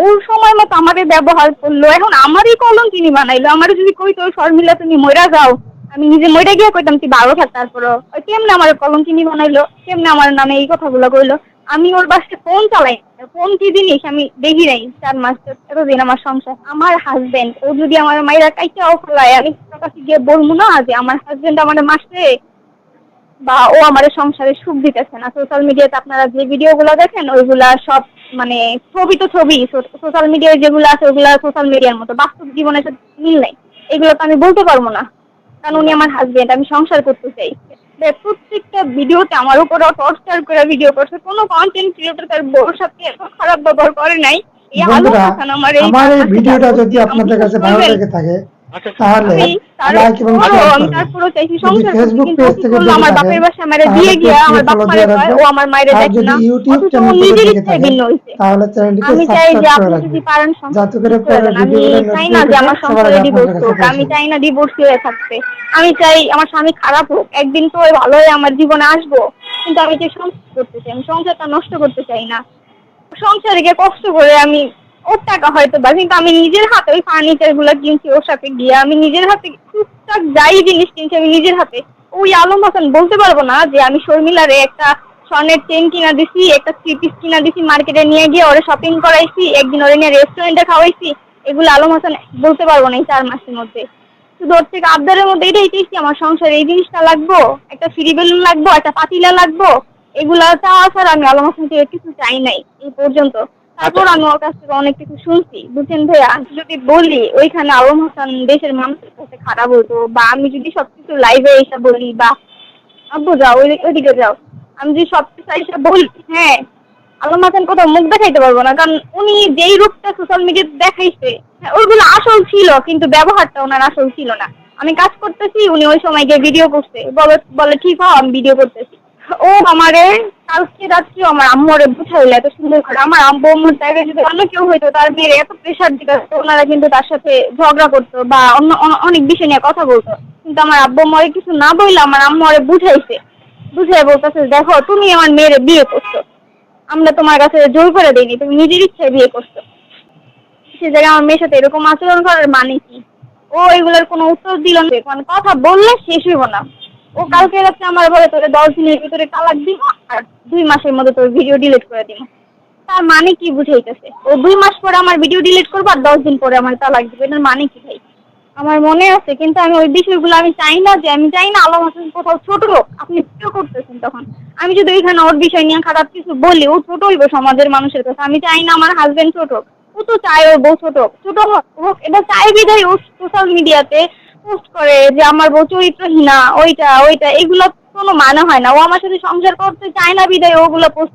ওর সময় মতো আমারে ব্যবহার করলো, এখন আমারই কলঙ্কিনী বানাইলো। আমারে যদি কইতো শর্মিলা তুমি মইরা যাও, আমি নিজে মইরা গিয়ে কইতাম তুই ভালো থাক, তারপরও কেমনে আমার কলঙ্কিনী বানাইলো, কেমনে আমার নামে এই কথাগুলো কইলো। আমি ওর বাসে ফোন চালাই, ফোন কি জিনিস আমি দেখি নাই 4 মাস এতদিন আমার সংসার। আমার হাজবেন্ড ও যদি আমার মাইরা কাইটাও ফেলায়, আমি তার কাছে গিয়ে বলবো না যে আমার হাজবেন্ড আমার মারছে বা ও আমার সংসারে সুখ দিতেছে না। সোশ্যাল মিডিয়াতে আপনারা যে ভিডিওগুলো দেখেন ওইগুলা সব মানে ছবি তো ছবি, সোশ্যাল মিডিয়ায় যেগুলো আছে ওইগুলা সোশ্যাল মিডিয়ার মতো, বাস্তব জীবনের সাথে মিল নাই। এগুলো তো আমি বলতে পারবো না, কারণ উনি আমার হাজবেন্ড, আমি সংসার করতে চাই। প্রত্যেকটা ভিডিওতে আমার উপর টর্চার করে ভিডিও করছে। কোনো কন্টেন্ট ক্রিয়েটর তার বউর সাথে এত খারাপ ব্যবহার করে নাই। বন্ধুরা, আমার এই ভিডিওটা যদি আপনাদের কাছে ভালো লেগে থাকে তাহলে লাইক এবং শেয়ার করবেন। যদি ফেসবুক পেজ থেকে দেখে আমার বাপের বাসা আমারে দিয়ে গিয়া আমার বাপ মারে কয় ও আমার মায়েরে দেখে না, ইউটিউব চ্যানেল থেকে দেখে থাকেন তাহলে চ্যানেলটিকে আমি চাই যে সাবস্ক্রাইব করে আপনি রাখবেন যদি পারেন যাতে করে পরের আমি ভিডিওগুলো চাই না যে আমার সংসারে ডিভোর্স হোক, আমি নোটিফিকেশন চাই না ডিভোর্স হয়ে থাকতে, আমি চাই আমার স্বামী খারাপ হোক, একদিন তো ভালো হয়ে আমার জীবনে আসবো, কিন্তু আমি যে সংসার করতে চাই, আমি সংসারটা নষ্ট করতে চাই না। সংসারে গিয়ে কষ্ট করে আমি ওর টাকা হয়তো বা, কিন্তু আমি নিজের হাতে ওই ফার্নিচার গুলা কিনছি ওর সাথে গিয়ে, আমি নিজের হাতে টুকটাক যাই জিনিস কিনছি আমি নিজের হাতে। ওই আলম হাসান বলতে পারবো না যে আমি শর্মিলারে একটা স্বর্ণের চেন কিনা দিছি, একটা 3 পিস কিনা দিছি, মার্কেটে নিয়ে গিয়ে ওরে শপিং করাইছি, একদিন ওরে নিয়ে রেস্টুরেন্টে খাওয়াইছি। এগুলো আলম হাসান বলতে পারবো না এই 4 মাসের মধ্যে। শুধু ওর থেকে আবদারের মধ্যে এটাই চাইছি আমার সংসারে এই জিনিসটা লাগবো, একটা ফ্রি বেলুন লাগবো, একটা পাতিলা লাগবো। এগুলা চাওয়া ছাড়া আমি আলম হাসান থেকে কিছু চাই নাই এই পর্যন্ত। তারপর আমি ওর কাছ থেকে অনেক কিছু শুনছি, বুঝছেন ভাইয়া। যদি বলি ওইখানে আলম হাসান দেশের মানুষের কাছে খারাপ হতো, বা আমি যদি সবকিছু লাইভে এসে বলি, বা আব্বু যাও ওইদিকে যাও, আমি যদি সবকিছু এসে বলি, হ্যাঁ আলম হাসান কোথাও মুখ দেখাইতে পারবো না, কারণ উনি যেই রূপটা সোশ্যাল মিডিয়াতে দেখাইছে ওইগুলো আসল ছিল, কিন্তু ব্যবহারটা ওনার আসল ছিল না। আমি কাজ করতেছি, উনি ওই সময় গিয়ে ভিডিও করছে, বলে ঠিক হয় আমি ভিডিও করতেছি। ও আমারে কালকে রাত্রি আমার আম্মুরে বুঝাইলে এত সুন্দর করে, আমার আম্মু আম্মুর জায়গায় যদি অন্য কেউ হইতো তার মেয়ের এত প্রেশার দিত, ওনারা কিন্তু তার সাথে ঝগড়া করতো বা অন্য অনেক বিষয় নিয়ে কথা বলতো। কিন্তু আমার আব্বু আম্মুরে কিছু না বললে আমার আম্মুরে বুঝাইছে, বুঝাই বলতেছে দেখো তুমি আমার মেয়েরে বিয়ে করছো, আমরা তোমার কাছে জোর করে দিইনি, তুমি নিজের ইচ্ছায় বিয়ে করছো। সে জায়গায় আমার মেয়ের সাথে এরকম আচরণ করার মানে কি? ও এগুলোর কোনো উত্তর দিল না, মানে কথা বললে শেষ হইব না। ও কালকে রাত্রে আমার বলে তোরে 10 দিনের ভিতরে তালাক দিব আর 2 মাসের মধ্যে তোর ভিডিও ডিলিট করে দিব। তার মানে কি বুঝাইতেছে? ও 2 মাস পরে আমার ভিডিও ডিলিট করবো আর 10 দিন পরে আমার তালাক দিবে, এটার মানে কি ভাই? আমার মনে আছে, কিন্তু আমি ওই বিষয়গুলো আমি চাই না, যে আমি চাই না আলম হাসান কোথাও ছোট হোক। আপনি ভিডিও করতেছেন তখন আমি যদি ওইখানে ওর বিষয় নিয়ে খারাপ কিছু বলি, ও ছোট হইব সমাজের মানুষের কাছে। আমি চাই না আমার হাজবেন্ড ছোট হোক, ও তো চায় ওর বউ ছোট হোক, ছোট হোক, এটা চাই বিধায় ও সোশ্যাল মিডিয়াতে পোস্ট করে যে আমার বউ চরিত্রহীনা, ওইটা এগুলো কোনো মানে হয় না। ও আমার সাথে সংসার করতে চায় না বিধায় ওগুলো পোস্ট